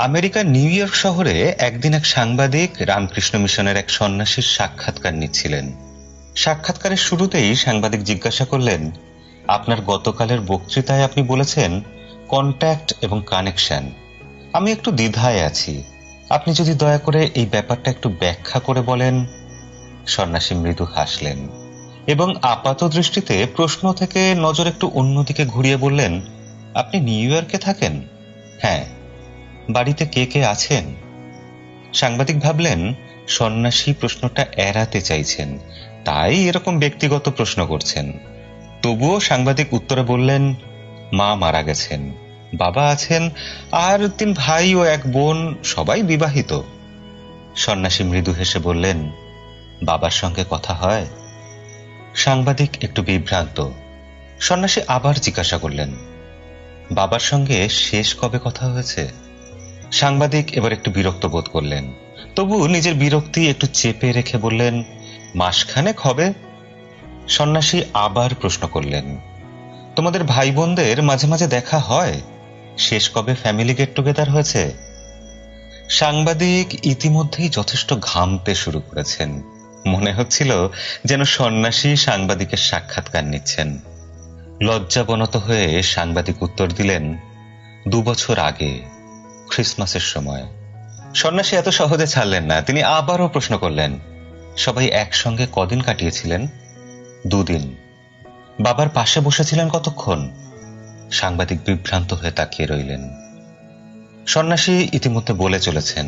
আমেরিকার new York শহরে একদিন এক সাংবাদিক রামকৃষ্ণ মিশনের এক সন্ন্যাসীর সাক্ষাৎকার নিচ্ছিলেন। সাক্ষাৎকারের শুরুতেই সাংবাদিক জিজ্ঞাসা করলেন, আপনার গতকালের বক্তৃতায় আপনি বলেছেন কন্ট্যাক্ট এবং কানেকশন। আমি একটু দ্বিধায় আছি, আপনি যদি দয়া করে এই ব্যাপারটা একটু ব্যাখ্যা করে বলেন। সন্ন্যাসী মৃদু হাসলেন এবং আপাত দৃষ্টিতে প্রশ্ন থেকে নজর একটু অন্যদিকে ঘুরিয়ে বললেন, আপনি নিউ ইয়র্কে থাকেন? হ্যাঁ। বাড়িতে কে কে আছেন? সাংবাদিক ভাবলেন সন্ন্যাসী প্রশ্নটা এড়াতে চাইছেন, তাই এরকম ব্যক্তিগত প্রশ্ন করছেন। তবুও সাংবাদিক উত্তরে বললেন, মা মারা গেছেন, বাবা আছেন, আর 3 ভাই ও 1 বোন, সবাই বিবাহিত। সন্ন্যাসী মৃদু হেসে বললেন, বাবার সঙ্গে কথা হয়? সাংবাদিক একটু বিভ্রান্ত। সন্ন্যাসী আবার জিজ্ঞাসা করলেন, বাবার সঙ্গে শেষ কবে কথা হয়েছে? সাংবাদিক এবার একটু বিরক্ত বোধ করলেন, তবু নিজের বিরক্তি একটু চেপে রেখে বললেন, মাসখানেক হবে। সন্ন্যাসী আবার প্রশ্ন করলেন, তোমাদের ভাই বোনদের মাঝে মাঝে দেখা হয়? শেষ কবে ফ্যামিলি গেট টুগেদার হয়েছে? সাংবাদিক ইতিমধ্যেই যথেষ্ট ঘামতে শুরু করেছেন। মনে হচ্ছিল যেন সন্ন্যাসী সাংবাদিকের সাক্ষাৎকার নিচ্ছেন। লজ্জাবনত হয়ে সাংবাদিক উত্তর দিলেন, 2 বছর আগে, ক্রিসমাসের সময়। সন্ন্যাসী এত সহজে ছাড়লেন না, তিনি আবারও প্রশ্ন করলেন, সবাই একসঙ্গে কদিন কাটিয়েছিলেন? 2 দিন। বাবার পাশে বসেছিলেন কতক্ষণ? সাংবাদিক বিভ্রান্ত হয়ে তাকিয়ে রইলেন। সন্ন্যাসী ইতিমধ্যে বলে চলেছেন,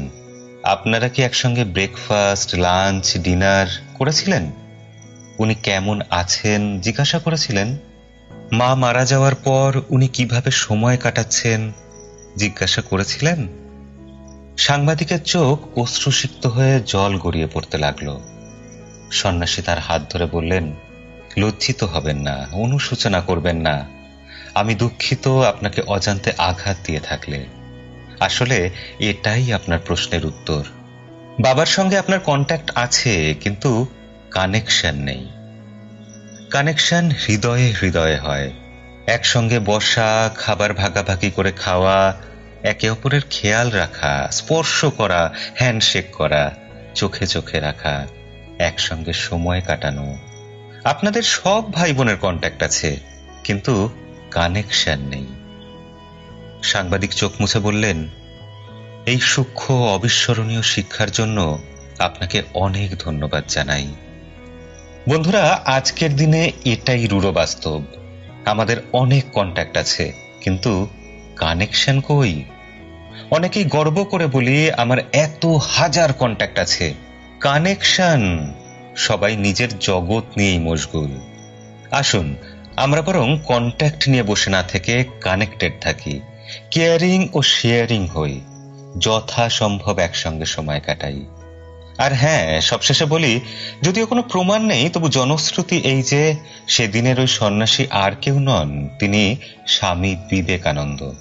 আপনারা কি একসঙ্গে ব্রেকফাস্ট, লাঞ্চ, ডিনার করেছিলেন? উনি কেমন আছেন জিজ্ঞাসা করেছিলেন? মা মারা যাওয়ার পর উনি কিভাবে সময় কাটাচ্ছেন জিজ্ঞাসা করেছিলেন? সাংবাদিকের চোখ অশ্রুসিক্ত হয়ে জল গড়িয়ে পড়তে লাগলো। সন্ন্যাসী তার হাত ধরে বললেন, লজ্জিত হবেন না, অনুশোচনা করবেন না। আমি দুঃখিত আপনাকে অজান্তে আঘাত দিয়ে থাকলে। আসলে এটাই আপনার প্রশ্নের উত্তর। বাবার সঙ্গে আপনার কন্ট্যাক্ট আছে, কিন্তু কানেকশন নেই। কানেকশন হৃদয়ে হৃদয়ে হয়। একসঙ্গে বসা, খাবার ভাগাভাগি করে খাওয়া, একে অপরের খেয়াল রাখা, স্পর্শ করা, হ্যান্ডশেক করা, চোখে চোখে রাখা, একসঙ্গে সময় কাটানো। আপনাদের সব ভাই বোনের কন্ট্যাক্ট আছে, কিন্তু কানেকশন নেই। সাংবাদিক চোখ মুছে বললেন, এই সূক্ষ্ম অবিস্মরণীয় শিক্ষার জন্য আপনাকে অনেক ধন্যবাদ জানাই। বন্ধুরা, আজকের দিনে এটাই রূঢ় বাস্তব। আমাদের অনেক কন্ট্যাক্ট আছে, কিন্তু কানেকশন কই? অনেকেই গর্ব করে বলি, আমার এত হাজার কন্ট্যাক্ট আছে। কানেকশন, সবাই নিজের জগৎ নিয়েই মশগুল। আসুন আমরা বরং কন্ট্যাক্ট নিয়ে বসে না থেকে কানেক্টেড থাকি, কেয়ারিং ও শেয়ারিং হই, যথাসম্ভব একসঙ্গে সময় কাটাই। আর হ্যাঁ, সবশেষে বলি, যদিও কোনো প্রমাণ নেই, তবু জনশ্রুতি এই যে সেদিনের ওই সন্ন্যাসী আর কেউ নন, তিনি স্বামী বিবেকানন্দ।